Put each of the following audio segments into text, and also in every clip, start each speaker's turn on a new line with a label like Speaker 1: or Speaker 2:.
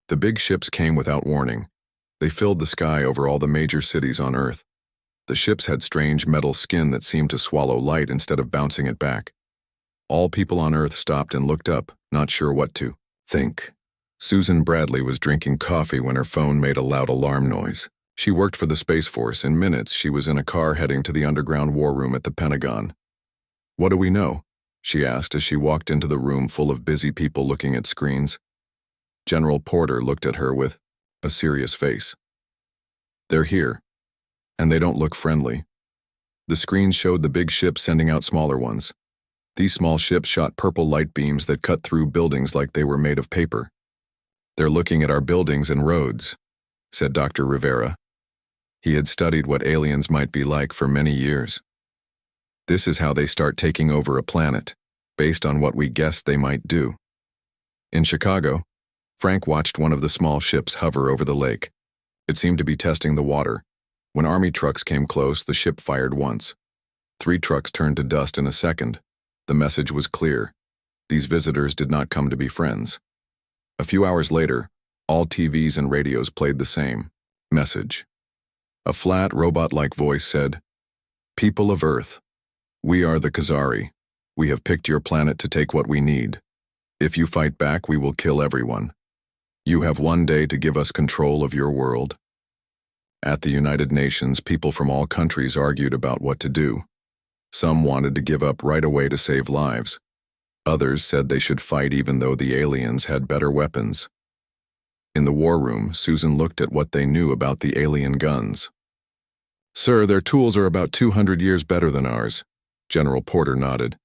Speaker 1: The big ships came without warning. They filled the sky over all the major cities on Earth. The ships had strange metal skin that seemed to swallow light instead of bouncing it back. All people on Earth stopped and looked up, not sure what to think. Susan Bradley was drinking coffee when her phone made a loud alarm noise. She worked for the Space Force. In minutes, she was in a car heading to the underground war room at the Pentagon. "What do we know?" she asked as she walked into the room full of busy people looking at screens. General Porter looked at her with a serious face. "They're here, and they don't look friendly." The screens showed the big ships sending out smaller ones. These small ships shot purple light beams that cut through buildings like they were made of paper. "They're looking at our buildings and roads," said Dr. Rivera. He had studied what aliens might be like for many years. "This is how they start taking over a planet, based on what we guessed they might do." In Chicago, Frank watched one of the small ships hover over the lake. It seemed to be testing the water. When army trucks came close, the ship fired once. 3 trucks turned to dust in a second. The message was clear. These visitors did not come to be friends. A few hours later, all TVs and radios played the same message. A flat, robot-like voice said, "People of Earth, we are the Khazari. We have picked your planet to take what we need. If you fight back, we will kill everyone. You have 1 day to give us control of your world." At the United Nations, people from all countries argued about what to do. Some wanted to give up right away to save lives. Others said they should fight even though the aliens had better weapons. In the war room, Susan looked at what they knew about the alien guns. "Sir, their tools are about 200 years better than ours." General Porter nodded.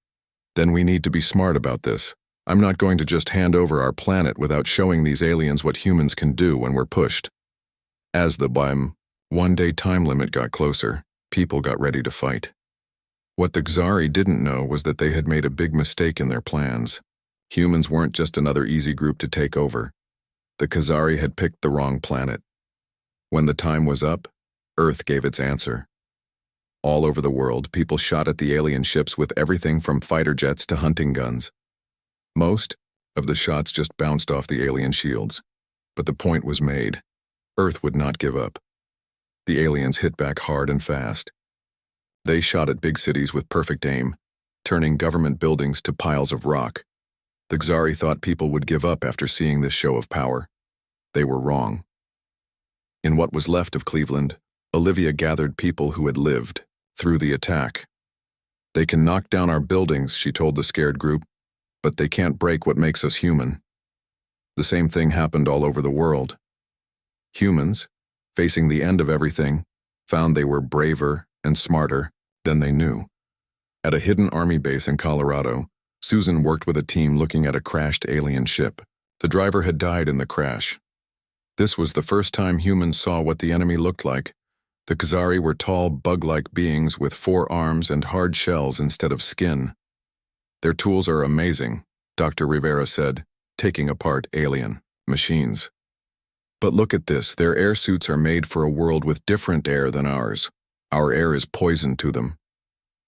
Speaker 1: "Then we need to be smart about this. I'm not going to just hand over our planet without showing these aliens what humans can do when we're pushed." As the 1-day time limit got closer, people got ready to fight. What the Khazari didn't know was that they had made a big mistake in their plans. Humans weren't just another easy group to take over. The Khazari had picked the wrong planet. When the time was up, Earth gave its answer. All over the world, people shot at the alien ships with everything from fighter jets to hunting guns. Most of the shots just bounced off the alien shields, but the point was made. Earth would not give up. The aliens hit back hard and fast. They shot at big cities with perfect aim, turning government buildings to piles of rock. The Khazari thought people would give up after seeing this show of power. They were wrong. In what was left of Cleveland, Olivia gathered people who had lived through the attack. "They can knock down our buildings," she told the scared group, "but they can't break what makes us human." The same thing happened all over the world. Humans, facing the end of everything, found they were braver and smarter than they knew. At a hidden army base in Colorado, Susan worked with a team looking at a crashed alien ship. The driver had died in the crash. This was the first time humans saw what the enemy looked like. The Khazari were tall, bug-like beings with 4 arms and hard shells instead of skin. "Their tools are amazing," Dr. Rivera said, taking apart alien machines. "But look at this, their air suits are made for a world with different air than ours. Our air is poison to them."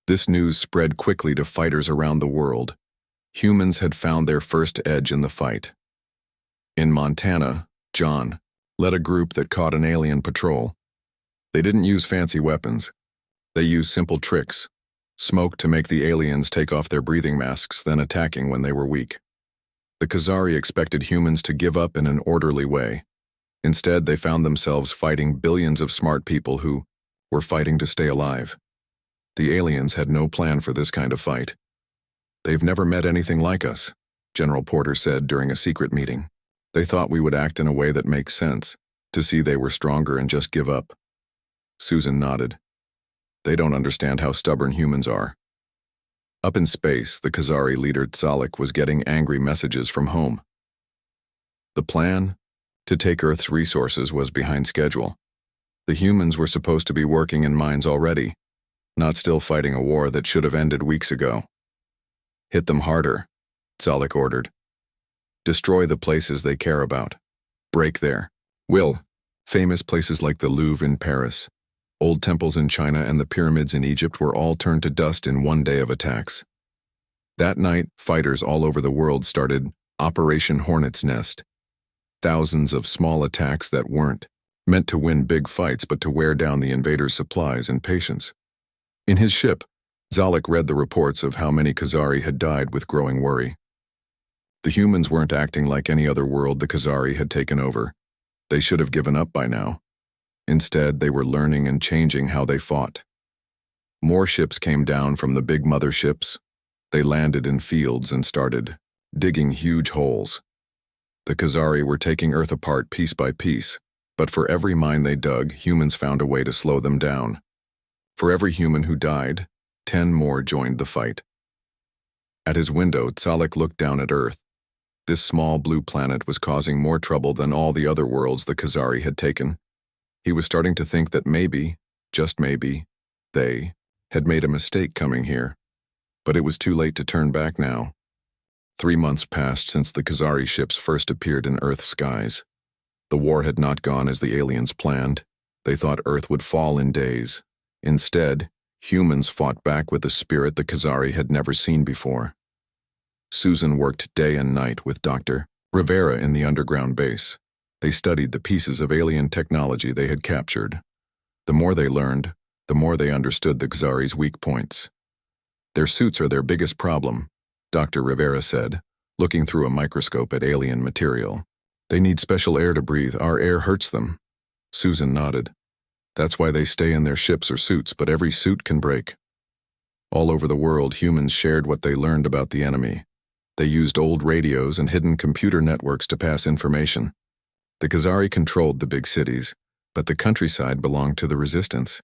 Speaker 1: This news spread quickly to fighters around the world. Humans had found their first edge in the fight. In Montana, John led a group that caught an alien patrol. They didn't use fancy weapons. They used simple tricks. Smoke to make the aliens take off their breathing masks, then attacking when they were weak. The Khazari expected humans to give up in an orderly way. Instead, they found themselves fighting billions of smart people who were fighting to stay alive. The aliens had no plan for this kind of fight. "They've never met anything like us," General Porter said during a secret meeting. "They thought we would act in a way that makes sense, to see they were stronger and just give up." Susan nodded. "They don't understand how stubborn humans are." Up in space, the Khazari leader Tzalik was getting angry messages from home. The plan to take Earth's resources was behind schedule. The humans were supposed to be working in mines already, not still fighting a war that should have ended weeks ago. "Hit them harder," Tzalik ordered. "Destroy the places they care about. Break their will." Famous places like the Louvre in Paris, old temples in China, and the pyramids in Egypt were all turned to dust in 1 day of attacks. That night, fighters all over the world started Operation Hornet's Nest. Thousands of small attacks that weren't meant to win big fights but to wear down the invaders' supplies and patience. In his ship, Zalek read the reports of how many Khazari had died with growing worry. The humans weren't acting like any other world the Khazari had taken over. They should have given up by now. Instead, they were learning and changing how they fought. More ships came down from the big motherships. They landed in fields and started digging huge holes. The Khazari were taking Earth apart piece by piece, but for every mine they dug, humans found a way to slow them down. For every human who died, 10 more joined the fight. At his window, Zalek looked down at Earth. This small blue planet was causing more trouble than all the other worlds the Khazari had taken. He was starting to think that maybe, just maybe, they had made a mistake coming here. But it was too late to turn back now. 3 months passed since the Khazari ships first appeared in Earth's skies. The war had not gone as the aliens planned. They thought Earth would fall in days. Instead, humans fought back with a spirit the Khazari had never seen before. Susan worked day and night with Dr. Rivera in the underground base. They studied the pieces of alien technology they had captured. The more they learned, the more they understood the Khazari's weak points. Their suits are their biggest problem, Dr. Rivera said, looking through a microscope at alien material. They need special air to breathe. Our air hurts them. Susan nodded. That's why they stay in their ships or suits, but every suit can break. All over the world, humans shared what they learned about the enemy. They used old radios and hidden computer networks to pass information. The Khazari controlled the big cities, but the countryside belonged to the resistance.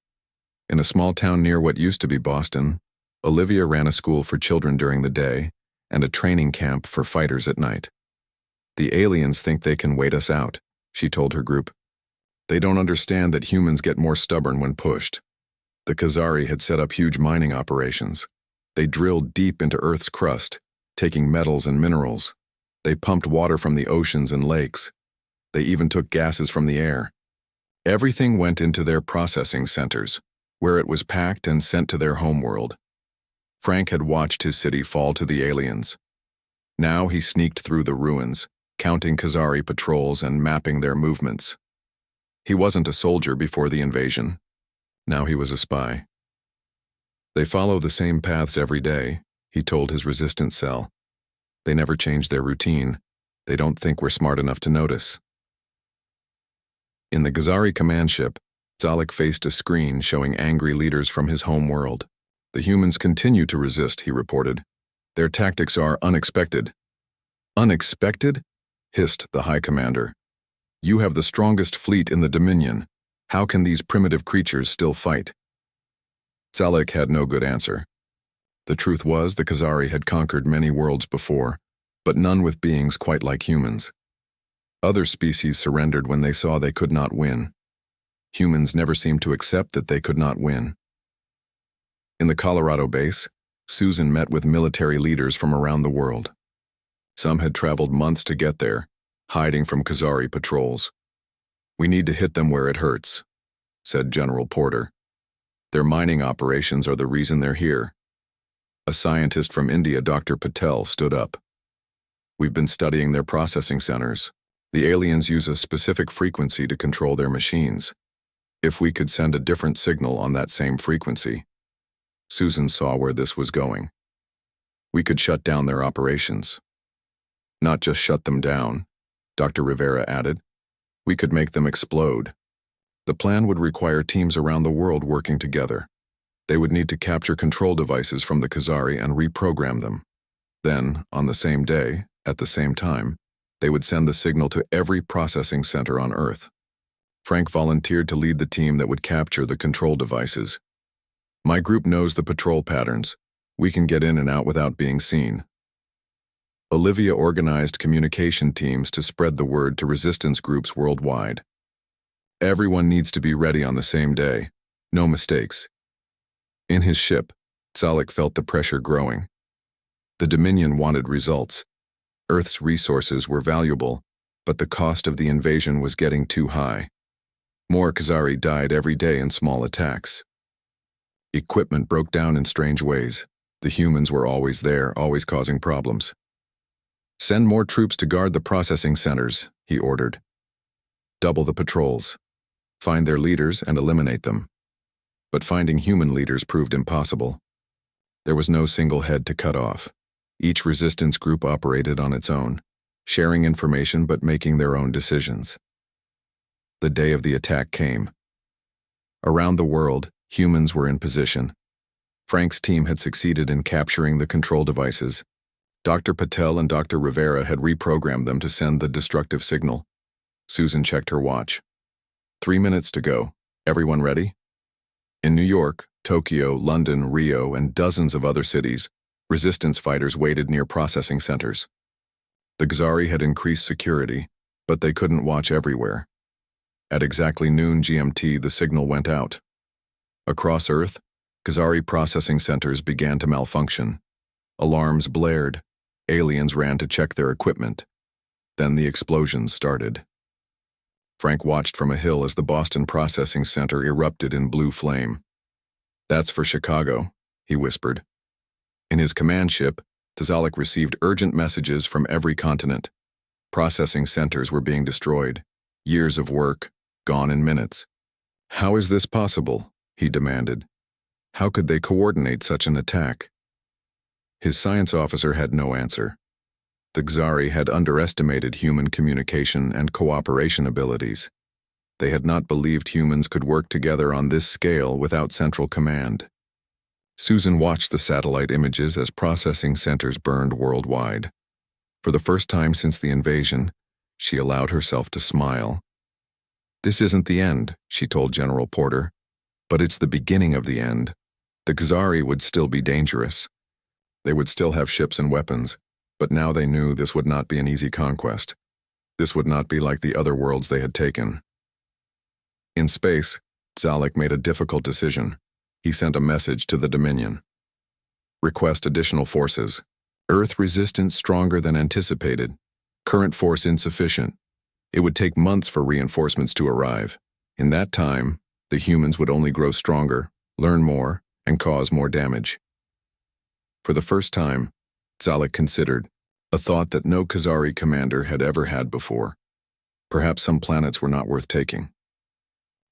Speaker 1: In a small town near what used to be Boston, Olivia ran a school for children during the day and a training camp for fighters at night. The aliens think they can wait us out, she told her group. They don't understand that humans get more stubborn when pushed. The Khazari had set up huge mining operations. They drilled deep into Earth's crust, taking metals and minerals. They pumped water from the oceans and lakes. They even took gases from the air. Everything went into their processing centers, where it was packed and sent to their homeworld. Frank had watched his city fall to the aliens. Now he sneaked through the ruins, counting Khazari patrols and mapping their movements. He wasn't a soldier before the invasion. Now he was a spy. They follow the same paths every day, he told his resistance cell. They never change their routine. They don't think we're smart enough to notice. In the Khazari command ship, Zalek faced a screen showing angry leaders from his home world. The humans continue to resist, he reported. Their tactics are unexpected. Unexpected? Hissed the High Commander. You have the strongest fleet in the Dominion. How can these primitive creatures still fight? Zalek had no good answer. The truth was the Khazari had conquered many worlds before, but none with beings quite like humans. Other species surrendered when they saw they could not win. Humans never seemed to accept that they could not win. In the Colorado base, Susan met with military leaders from around the world. Some had traveled months to get there, hiding from Khazari patrols. We need to hit them where it hurts, said General Porter. Their mining operations are the reason they're here. A scientist from India, Dr. Patel, stood up. We've been studying their processing centers. The aliens use a specific frequency to control their machines. If we could send a different signal on that same frequency. Susan saw where this was going. We could shut down their operations. Not just shut them down, Dr. Rivera added. We could make them explode. The plan would require teams around the world working together. They would need to capture control devices from the Khazari and reprogram them. Then, on the same day, at the same time, they would send the signal to every processing center on Earth. Frank volunteered to lead the team that would capture the control devices. My group knows the patrol patterns. We can get in and out without being seen. Olivia organized communication teams to spread the word to resistance groups worldwide. Everyone needs to be ready on the same day. No mistakes. In his ship, Zalek felt the pressure growing. The Dominion wanted results. Earth's resources were valuable, but the cost of the invasion was getting too high. More Khazari died every day in small attacks. Equipment broke down in strange ways. The humans were always there, always causing problems. Send more troops to guard the processing centers, he ordered. Double the patrols. Find their leaders and eliminate them. But finding human leaders proved impossible. There was no single head to cut off. Each resistance group operated on its own, sharing information but making their own decisions. The day of the attack came. Around the world, humans were in position. Frank's team had succeeded in capturing the control devices. Dr. Patel and Dr. Rivera had reprogrammed them to send the destructive signal. Susan checked her watch. 3 minutes to go. Everyone ready? In New York, Tokyo, London, Rio, and dozens of other cities, resistance fighters waited near processing centers. The Khazari had increased security, but they couldn't watch everywhere. At exactly noon GMT, the signal went out. Across Earth, Khazari processing centers began to malfunction. Alarms blared. Aliens ran to check their equipment. Then the explosions started. Frank watched from a hill as the Boston Processing Center erupted in blue flame. "That's for Chicago," he whispered. In his command ship, Tzalek received urgent messages from every continent. Processing centers were being destroyed. Years of work, gone in minutes. "How is this possible?" he demanded. "How could they coordinate such an attack?" His science officer had no answer. The Khazari had underestimated human communication and cooperation abilities. They had not believed humans could work together on this scale without central command. Susan watched the satellite images as processing centers burned worldwide. For the first time since the invasion, she allowed herself to smile. "This isn't the end," she told General Porter, "but it's the beginning of the end." The Khazari would still be dangerous. They would still have ships and weapons, but now they knew this would not be an easy conquest. This would not be like the other worlds they had taken. In space, Tzalek made a difficult decision. He sent a message to the Dominion. "Request additional forces. Earth resistance stronger than anticipated. Current force insufficient. It would take months for reinforcements to arrive. In that time, the humans would only grow stronger, learn more, and cause more damage." For the first time, Tzalek considered, a thought that no Khazari commander had ever had before. Perhaps some planets were not worth taking.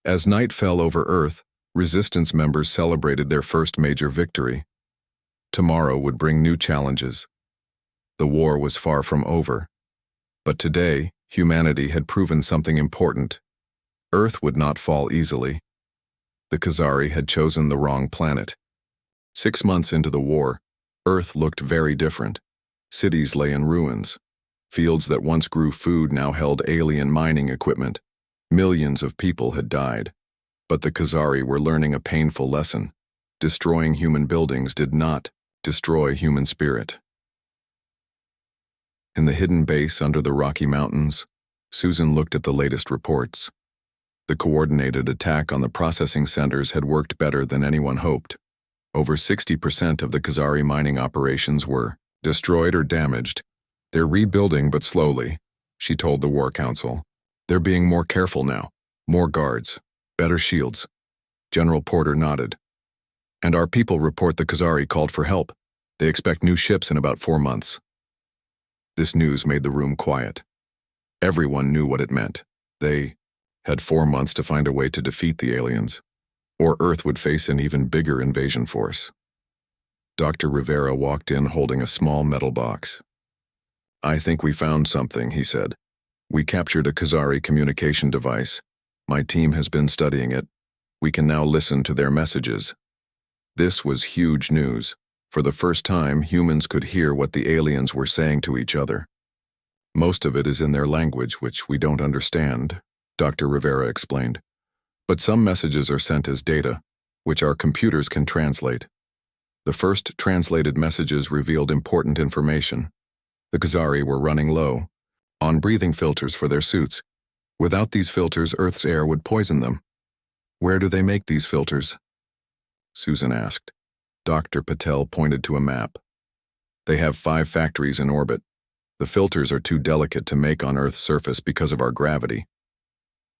Speaker 1: As night fell over Earth, resistance members celebrated their first major victory. Tomorrow would bring new challenges. The war was far from over. But today, humanity had proven something important. Earth would not fall easily. The Khazari had chosen the wrong planet. 6 months into the war, Earth looked very different. Cities lay in ruins. Fields that once grew food now held alien mining equipment. Millions of people had died. But the Khazari were learning a painful lesson. Destroying human buildings did not destroy human spirit. In the hidden base under the Rocky Mountains, Susan looked at the latest reports. The coordinated attack on the processing centers had worked better than anyone hoped. Over 60% of the Khazari mining operations were destroyed or damaged. "They're rebuilding but slowly," she told the War Council. "They're being more careful now. More guards. Better shields." General Porter nodded. "And our people report the Khazari called for help. They expect new ships in about 4 months." This news made the room quiet. Everyone knew what it meant. They had 4 months to find a way to defeat the aliens, or Earth would face an even bigger invasion force. Dr. Rivera walked in holding a small metal box. "I think we found something," he said. "We captured a Khazari communication device. My team has been studying it. We can now listen to their messages." This was huge news. For the first time, humans could hear what the aliens were saying to each other. "Most of it is in their language, which we don't understand," Dr. Rivera explained. "But some messages are sent as data, which our computers can translate." The first translated messages revealed important information. The Khazari were running low on breathing filters for their suits. Without these filters, Earth's air would poison them. "Where do they make these filters?" Susan asked. Dr. Patel pointed to a map. "They have 5 factories in orbit. The filters are too delicate to make on Earth's surface because of our gravity."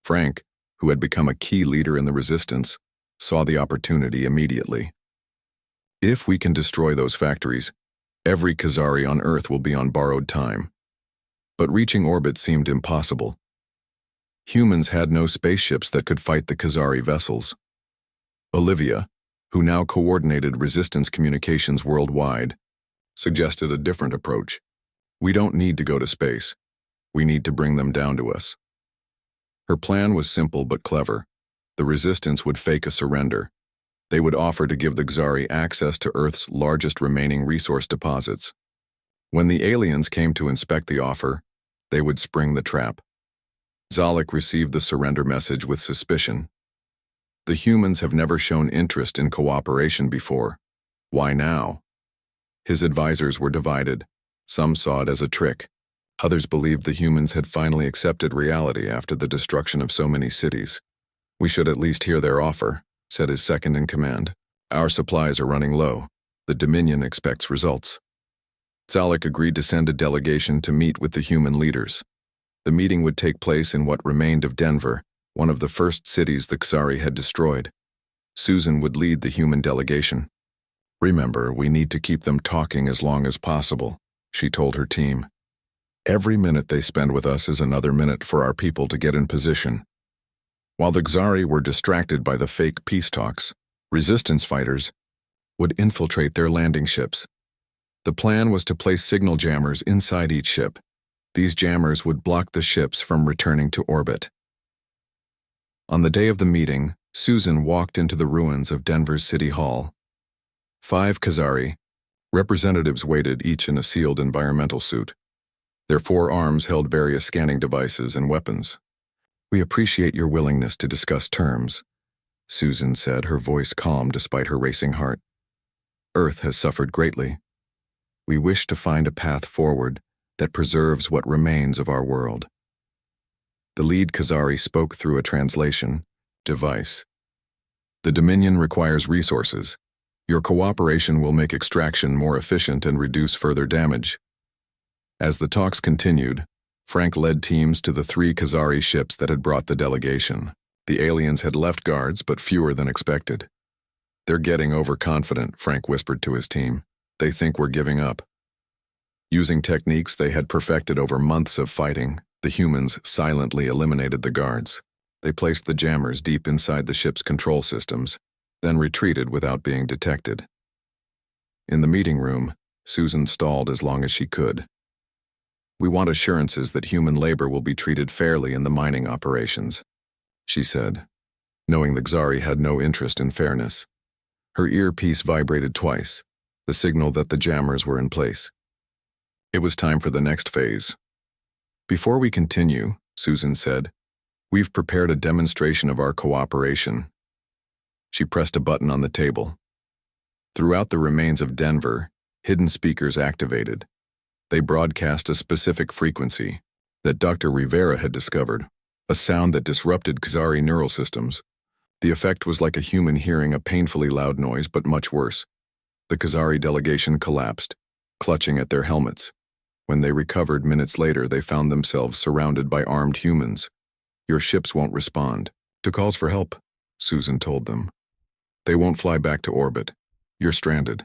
Speaker 1: Frank, who had become a key leader in the resistance, saw the opportunity immediately. "If we can destroy those factories, every Khazari on Earth will be on borrowed time. but reaching orbit seemed impossible. Humans had no spaceships that could fight the Khazari vessels. Olivia, who now coordinated resistance communications worldwide, suggested a different approach. We don't need to go to space. We need to bring them down to us. Her plan was simple but clever. The resistance would fake a surrender. They would offer to give the Khazari access to Earth's largest remaining resource deposits. When the aliens came to inspect the offer, they would spring the trap. Zalek received the surrender message with suspicion. The humans have never shown interest in cooperation before. Why now? His advisors were divided. Some saw it as a trick. Others believed the humans had finally accepted reality after the destruction of so many cities. We should at least hear their offer, said his second-in-command. Our supplies are running low. The Dominion expects results. Zalek agreed to send a delegation to meet with the human leaders. The meeting would take place in what remained of Denver, one of the first cities the Khazari had destroyed. Susan would lead the human delegation. Remember, we need to keep them talking as long as possible, she told her team. Every minute they spend with us is another minute for our people to get in position. While the Khazari were distracted by the fake peace talks, resistance fighters would infiltrate their landing ships. The plan was to place signal jammers inside each ship. These jammers would block the ships from returning to orbit. On the day of the meeting, Susan walked into the ruins of Denver's City Hall. 5 Khazari representatives waited, each in a sealed environmental suit. Their 4 arms held various scanning devices and weapons. We appreciate your willingness to discuss terms, Susan said, her voice calm despite her racing heart. Earth has suffered greatly. We wish to find a path forward that preserves what remains of our world. The lead Khazari spoke through a translation device. The Dominion requires resources. Your cooperation will make extraction more efficient and reduce further damage. As the talks continued, Frank led teams to the 3 Khazari ships that had brought the delegation. The aliens had left guards, but fewer than expected. They're getting overconfident, Frank whispered to his team. They think we're giving up. Using techniques they had perfected over months of fighting, the humans silently eliminated the guards. They placed the jammers deep inside the ship's control systems, then retreated without being detected. In the meeting room, Susan stalled as long as she could. We want assurances that human labor will be treated fairly in the mining operations, she said, knowing the Khazari had no interest in fairness. Her earpiece vibrated twice, the signal that the jammers were in place. It was time for the next phase. Before we continue, Susan said, we've prepared a demonstration of our cooperation. She pressed a button on the table. Throughout the remains of Denver, hidden speakers activated. They broadcast a specific frequency that Dr. Rivera had discovered, a sound that disrupted Khazari neural systems. The effect was like a human hearing a painfully loud noise, but much worse. The Khazari delegation collapsed, clutching at their helmets. When they recovered minutes later, they found themselves surrounded by armed humans. Your ships won't respond to calls for help, Susan told them. They won't fly back to orbit. You're stranded.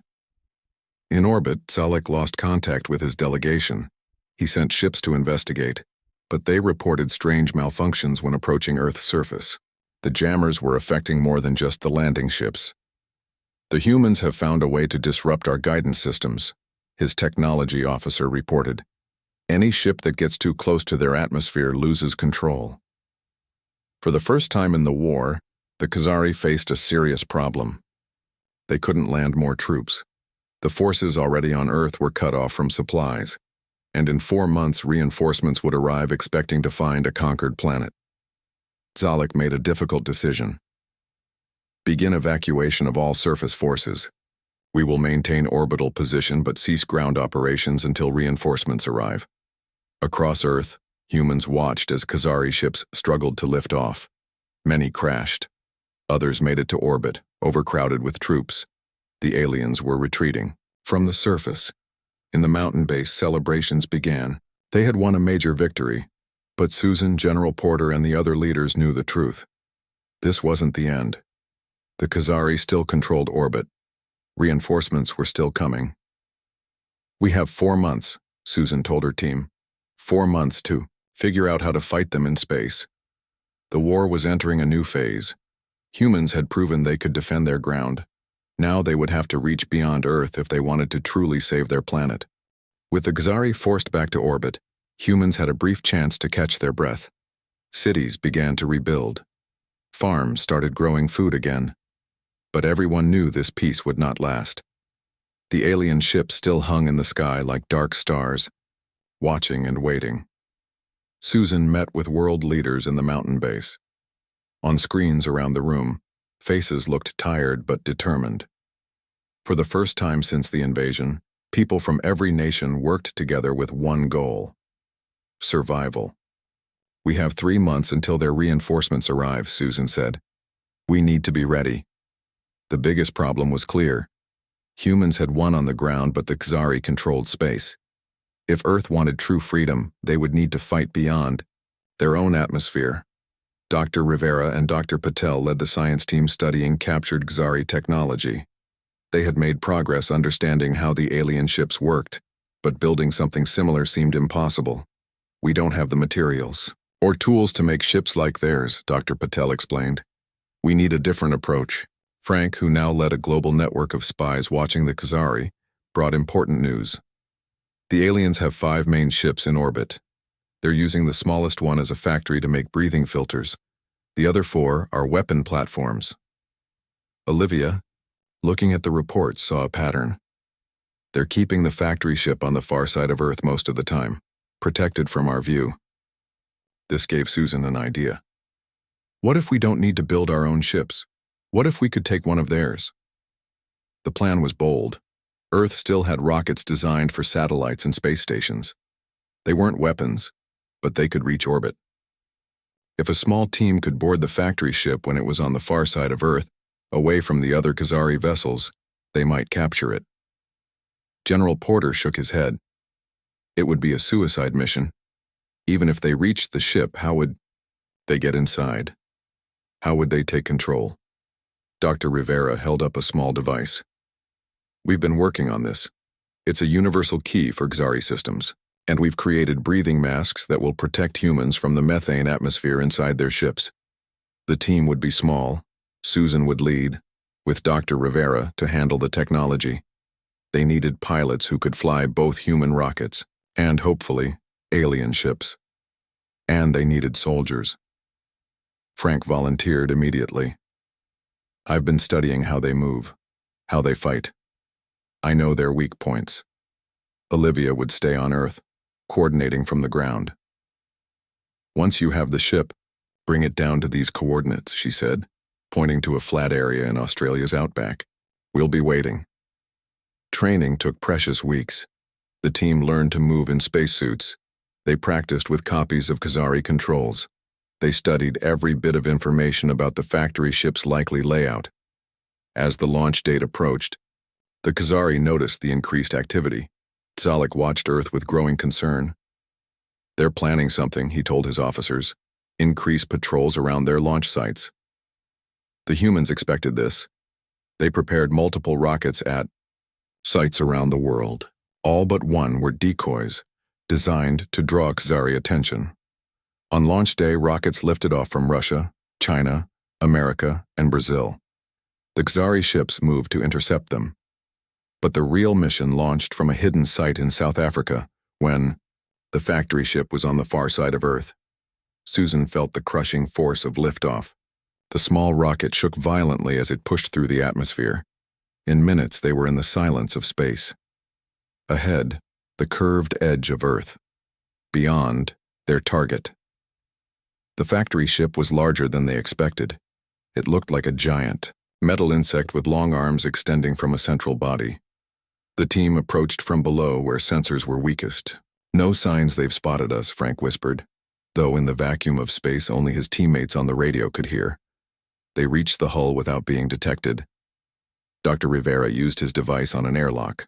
Speaker 1: In orbit, Zalek lost contact with his delegation. He sent ships to investigate, but they reported strange malfunctions when approaching Earth's surface. The jammers were affecting more than just the landing ships. The humans have found a way to disrupt our guidance systems, his technology officer reported. Any ship that gets too close to their atmosphere loses control. For the first time in the war, the Khazari faced a serious problem. They couldn't land more troops. The forces already on Earth were cut off from supplies, and in 4 months reinforcements would arrive expecting to find a conquered planet. Zalek made a difficult decision. Begin evacuation of all surface forces. We will maintain orbital position but cease ground operations until reinforcements arrive. Across Earth, humans watched as Khazari ships struggled to lift off. Many crashed. Others made it to orbit, overcrowded with troops. The aliens were retreating. From the surface, in the mountain base, celebrations began. They had won a major victory, but Susan, General Porter, and the other leaders knew the truth. This wasn't the end. The Khazari still controlled orbit. Reinforcements were still coming. We have 4 months, Susan told her team. 4 months to figure out how to fight them in space. The war was entering a new phase. Humans had proven they could defend their ground. Now they would have to reach beyond Earth if they wanted to truly save their planet. With the Xari forced back to orbit, humans had a brief chance to catch their breath. Cities began to rebuild. Farms started growing food again. But everyone knew this peace would not last. The alien ships still hung in the sky like dark stars, watching and waiting. Susan met with world leaders in the mountain base. On screens around the room, faces looked tired but determined. For the first time since the invasion, people from every nation worked together with one goal: survival. "We have 3 months until their reinforcements arrive," Susan said. "We need to be ready." The biggest problem was clear. Humans had won on the ground, but the Xari controlled space. If Earth wanted true freedom, they would need to fight beyond their own atmosphere. Dr. Rivera and Dr. Patel led the science team studying captured Xari technology. They had made progress understanding how the alien ships worked, but building something similar seemed impossible. "We don't have the materials or tools to make ships like theirs," Dr. Patel explained. "We need a different approach." Frank, who now led a global network of spies watching the Xari, brought important news. The aliens have 5 main ships in orbit. They're using the smallest one as a factory to make breathing filters. The other 4 are weapon platforms. Olivia, looking at the reports, saw a pattern. They're keeping the factory ship on the far side of Earth most of the time, protected from our view. This gave Susan an idea. What if we don't need to build our own ships? What if we could take one of theirs? The plan was bold. Earth still had rockets designed for satellites and space stations. They weren't weapons, but they could reach orbit. If a small team could board the factory ship when it was on the far side of Earth, away from the other Xari vessels, they might capture it. General Porter shook his head. It would be a suicide mission. Even if they reached the ship, how would they get inside? How would they take control? Dr. Rivera held up a small device. "We've been working on this. It's a universal key for Xari systems, and we've created breathing masks that will protect humans from the methane atmosphere inside their ships." The team would be small. Susan would lead, with Dr. Rivera to handle the technology. They needed pilots who could fly both human rockets and, hopefully, alien ships. And they needed soldiers. Frank volunteered immediately. "I've been studying how they move, how they fight. I know their weak points." Olivia would stay on Earth, coordinating from the ground. "Once you have the ship, bring it down to these coordinates," she said, pointing to a flat area in Australia's outback. "We'll be waiting." Training took precious weeks. The team learned to move in spacesuits. They practiced with copies of Xari controls. They studied every bit of information about the factory ship's likely layout. As the launch date approached, the Xari noticed the increased activity. Zalek watched Earth with growing concern. "They're planning something," he told his officers. "Increase patrols around their launch sites." The humans expected this. They prepared multiple rockets at sites around the world. All but one were decoys, designed to draw Xari attention. On launch day, rockets lifted off from Russia, China, America, and Brazil. The Xari ships moved to intercept them. But the real mission launched from a hidden site in South Africa when the factory ship was on the far side of Earth. Susan felt the crushing force of liftoff. The small rocket shook violently as it pushed through the atmosphere. In minutes, they were in the silence of space. Ahead, the curved edge of Earth. Beyond, their target. The factory ship was larger than they expected. It looked like a giant metal insect with long arms extending from a central body. The team approached from below where sensors were weakest. "No signs they've spotted us," Frank whispered, though in the vacuum of space only his teammates on the radio could hear. They reached the hull without being detected. Dr. Rivera used his device on an airlock.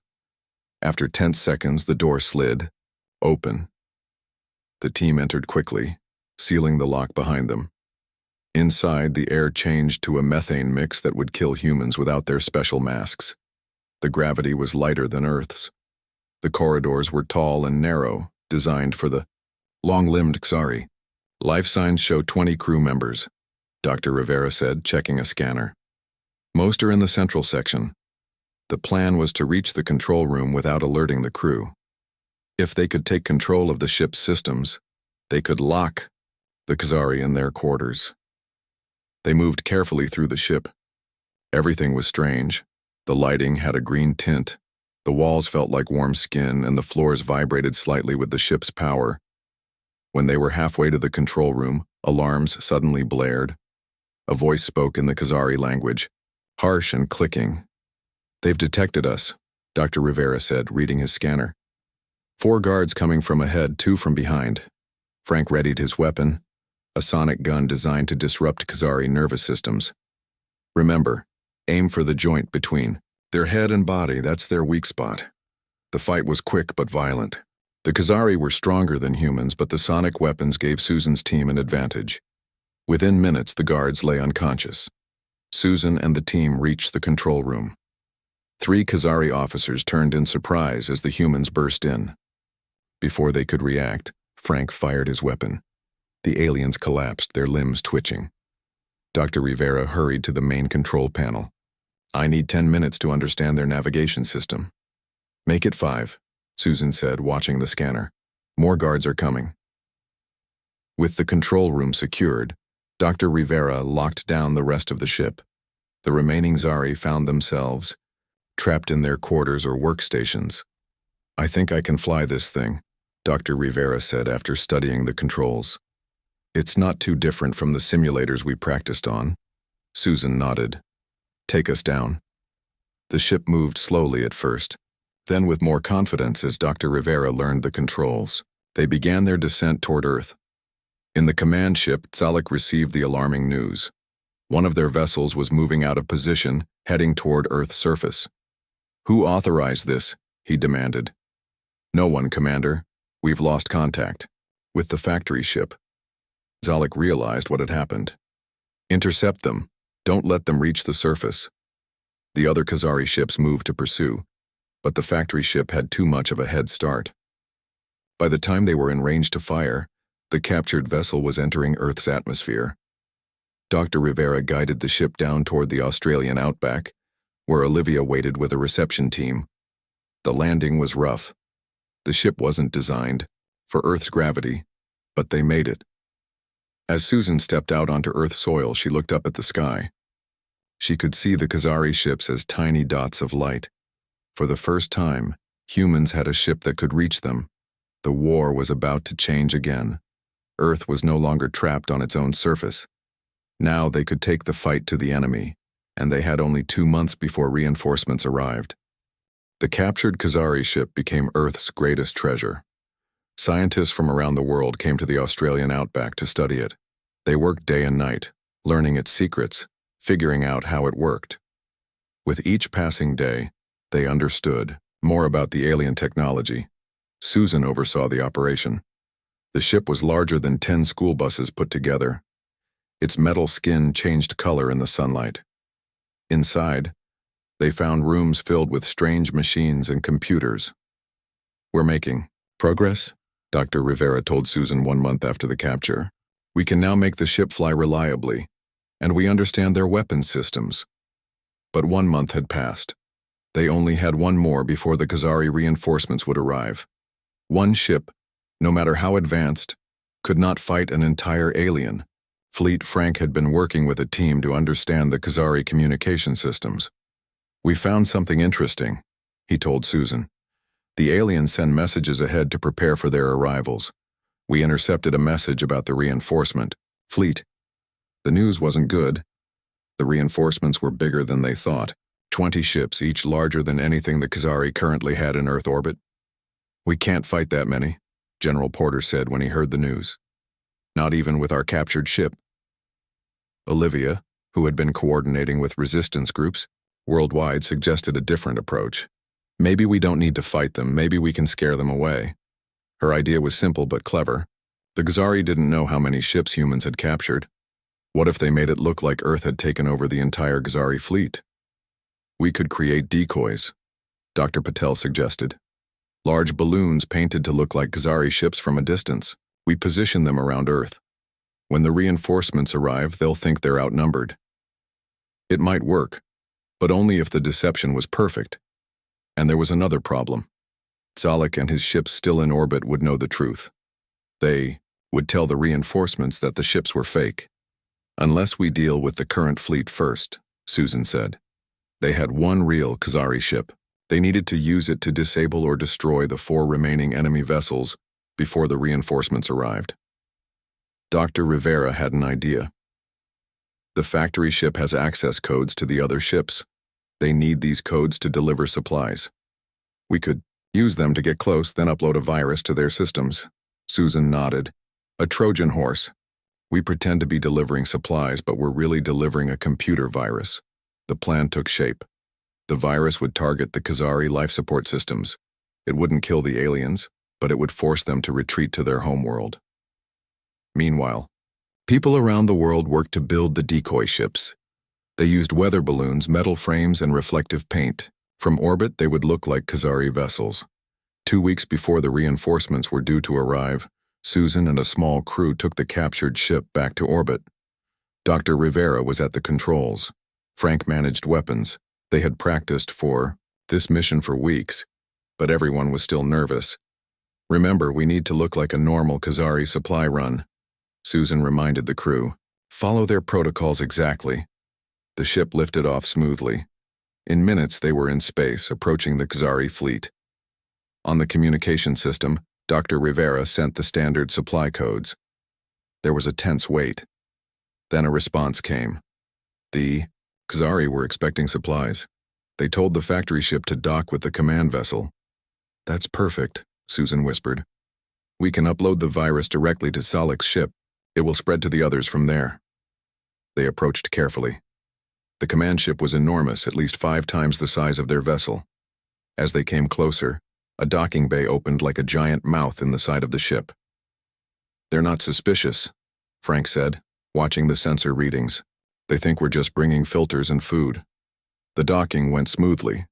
Speaker 1: After 10 seconds, the door slid open. The team entered quickly, sealing the lock behind them. Inside, the air changed to a methane mix that would kill humans without their special masks. The gravity was lighter than Earth's. The corridors were tall and narrow, designed for the Long-limbed Xari. Life signs show 20 crew members, Dr. Rivera said, checking a scanner. Most are in the central section. The plan was to reach the control room without alerting the crew. If they could take control of the ship's systems, they could lock the Xari in their quarters. They moved carefully through the ship. Everything was strange. The lighting had a green tint. The walls felt like warm skin, and the floors vibrated slightly with the ship's power. When they were halfway to the control room, alarms suddenly blared. A voice spoke in the Xari language, harsh and clicking. "They've detected us," Dr. Rivera said, reading his scanner. 4 guards coming from ahead, 2 from behind. Frank readied his weapon, a sonic gun designed to disrupt Xari nervous systems. "Remember, aim for the joint between their head and body. That's their weak spot." The fight was quick but violent. The Xari were stronger than humans, but the sonic weapons gave Susan's team an advantage. Within minutes, the guards lay unconscious. Susan and the team reached the control room. 3 Xari officers turned in surprise as the humans burst in. Before they could react, Frank fired his weapon. The aliens collapsed, their limbs twitching. Dr. Rivera hurried to the main control panel. "I need 10 minutes to understand their navigation system." "Make it 5, Susan said, watching the scanner. "More guards are coming." With the control room secured, Dr. Rivera locked down the rest of the ship. The remaining Xari found themselves trapped in their quarters or workstations. "I think I can fly this thing," Dr. Rivera said after studying the controls. "It's not too different from the simulators we practiced on." Susan nodded. "Take us down." The ship moved slowly at first, then with more confidence as Dr. Rivera learned the controls. They began their descent toward Earth. In the command ship, Zalek received the alarming news. One of their vessels was moving out of position, heading toward Earth's surface. "Who authorized this?" he demanded. "No one, Commander. We've lost contact with the factory ship." Zalek realized what had happened. "Intercept them. Don't let them reach the surface." The other Xari ships moved to pursue, but the factory ship had too much of a head start. By the time they were in range to fire, the captured vessel was entering Earth's atmosphere. Dr. Rivera guided the ship down toward the Australian outback, where Olivia waited with a reception team. The landing was rough. The ship wasn't designed for Earth's gravity, but they made it. As Susan stepped out onto Earth's soil, she looked up at the sky. She could see the Xari ships as tiny dots of light. For the first time, humans had a ship that could reach them. The war was about to change again. Earth was no longer trapped on its own surface. Now they could take the fight to the enemy, and they had only 2 months before reinforcements arrived. The captured Xari ship became Earth's greatest treasure. Scientists from around the world came to the Australian outback to study it. They worked day and night, learning its secrets, figuring out how it worked. With each passing day, they understood more about the alien technology. Susan oversaw the operation. The ship was larger than 10 school buses put together. Its metal skin changed color in the sunlight. Inside, they found rooms filled with strange machines and computers. "We're making progress," Dr. Rivera told Susan 1 month after the capture. "We can now make the ship fly reliably, and we understand their weapons systems." But 1 month had passed. They only had 1 more before the Xari reinforcements would arrive. One ship, no matter how advanced, could not fight an entire alien fleet. Frank had been working with a team to understand the Xari communication systems. "We found something interesting," he told Susan. "The aliens send messages ahead to prepare for their arrivals. We intercepted a message about the reinforcement fleet. The news wasn't good. The reinforcements were bigger than they thought. 20 ships, each larger than anything the Xari currently had in Earth orbit. "We can't fight that many," General Porter said when he heard the news. "Not even with our captured ship." Olivia, who had been coordinating with resistance groups worldwide, suggested a different approach. "Maybe we don't need to fight them, maybe we can scare them away." Her idea was simple but clever. The Xari didn't know how many ships humans had captured. What if they made it look like Earth had taken over the entire Xari fleet? "We could create decoys," Dr. Patel suggested. "Large balloons painted to look like Xari ships from a distance. We position them around Earth. When the reinforcements arrive, they'll think they're outnumbered. It might work, but only if the deception was perfect. And there was another problem. Zalek and his ships still in orbit would know the truth. They would tell the reinforcements that the ships were fake. Unless we deal with the current fleet first, Susan said. They had one real Khazari ship. They needed to use it to disable or destroy the 4 remaining enemy vessels before the reinforcements arrived. Dr. Rivera had an idea. The factory ship has access codes to the other ships. They need these codes to deliver supplies. We could use them to get close, then upload a virus to their systems. Susan nodded. A Trojan horse. We pretend to be delivering supplies, but we're really delivering a computer virus. The plan took shape. The virus would target the Khazari life support systems. It wouldn't kill the aliens, but it would force them to retreat to their homeworld. Meanwhile, people around the world worked to build the decoy ships. They used weather balloons, metal frames, and reflective paint. From orbit, they would look like Khazari vessels. 2 weeks before the reinforcements were due to arrive, Susan and a small crew took the captured ship back to orbit. Dr. Rivera was at the controls. Frank managed weapons. They had practiced for this mission for weeks, but everyone was still nervous. Remember, we need to look like a normal Khazari supply run. Susan reminded the crew. Follow their protocols exactly. The ship lifted off smoothly. In minutes, they were in space, approaching the Khazari fleet. On the communication system, Dr. Rivera sent the standard supply codes. There was a tense wait. Then a response came. The Khazari were expecting supplies. They told the factory ship to dock with the command vessel. That's perfect, Susan whispered. We can upload the virus directly to Salek's ship. It will spread to the others from there. They approached carefully. The command ship was enormous, at least 5 times the size of their vessel. As they came closer, a docking bay opened like a giant mouth in the side of the ship. They're not suspicious, Frank said, watching the sensor readings. They think we're just bringing filters and food. The docking went smoothly.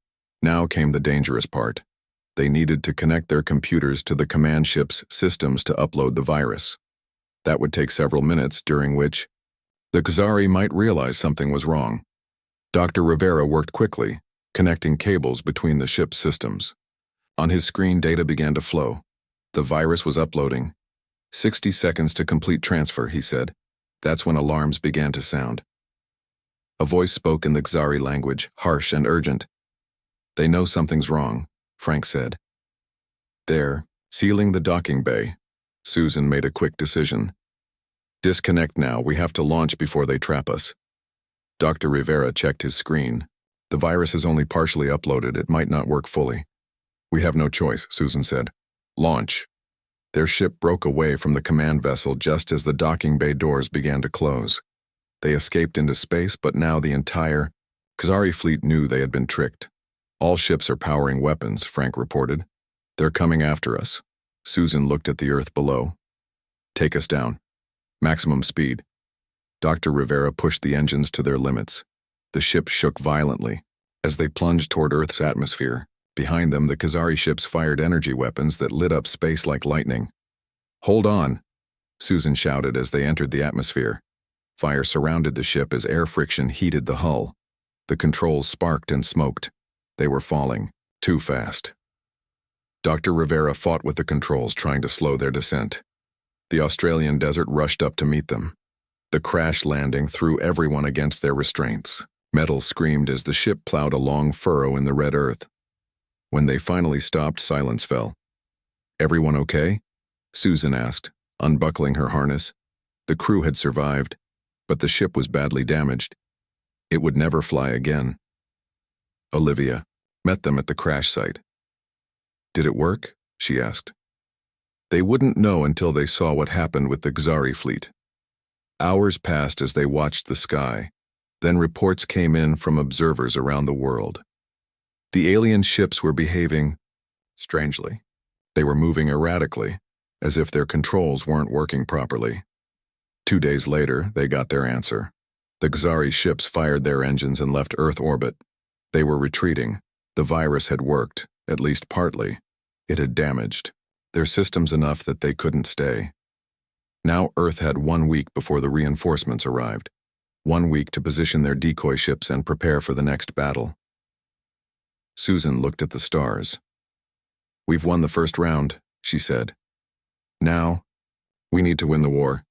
Speaker 1: Now came the dangerous part. They needed to connect their computers to the command ship's systems to upload the virus. That would take several minutes, during which the Khazari might realize something was wrong. Dr. Rivera worked quickly, connecting cables between the ship's systems. On his screen, data began to flow. The virus was uploading. 60 seconds to complete transfer, he said. That's when alarms began to sound. A voice spoke in the Khazari language, harsh and urgent. They know something's wrong, Frank said. There, sealing the docking bay, Susan made a quick decision. Disconnect now, we have to launch before they trap us. Dr. Rivera checked his screen. The virus is only partially uploaded, it might not work fully. We have no choice, Susan said. Launch. Their ship broke away from the command vessel just as the docking bay doors began to close. They escaped into space, but now the entire Khazari fleet knew they had been tricked. All ships are powering weapons, Frank reported. They're coming after us. Susan looked at the Earth below. Take us down. Maximum speed. Dr. Rivera pushed the engines to their limits. The ship shook violently as they plunged toward Earth's atmosphere. Behind them, the Khazari ships fired energy weapons that lit up space like lightning. Hold on, Susan shouted as they entered the atmosphere. Fire surrounded the ship as air friction heated the hull. The controls sparked and smoked. They were falling, too fast. Dr. Rivera fought with the controls, trying to slow their descent. The Australian desert rushed up to meet them. The crash landing threw everyone against their restraints. Metal screamed as the ship plowed a long furrow in the red earth. When they finally stopped, silence fell. Everyone okay? Susan asked, unbuckling her harness. The crew had survived, but the ship was badly damaged. It would never fly again. Olivia met them at the crash site. Did it work? She asked. They wouldn't know until they saw what happened with the Khazari fleet. Hours passed as they watched the sky. Then reports came in from observers around the world. The alien ships were behaving strangely. They were moving erratically, as if their controls weren't working properly. 2 days later, they got their answer. The Khazari ships fired their engines and left Earth orbit. They were retreating. The virus had worked, at least partly. It had damaged their systems enough that they couldn't stay. Now Earth had 1 week before the reinforcements arrived. 1 week to position their decoy ships and prepare for the next battle. Susan looked at the stars. "We've won the first round," she said. "Now, we need to win the war."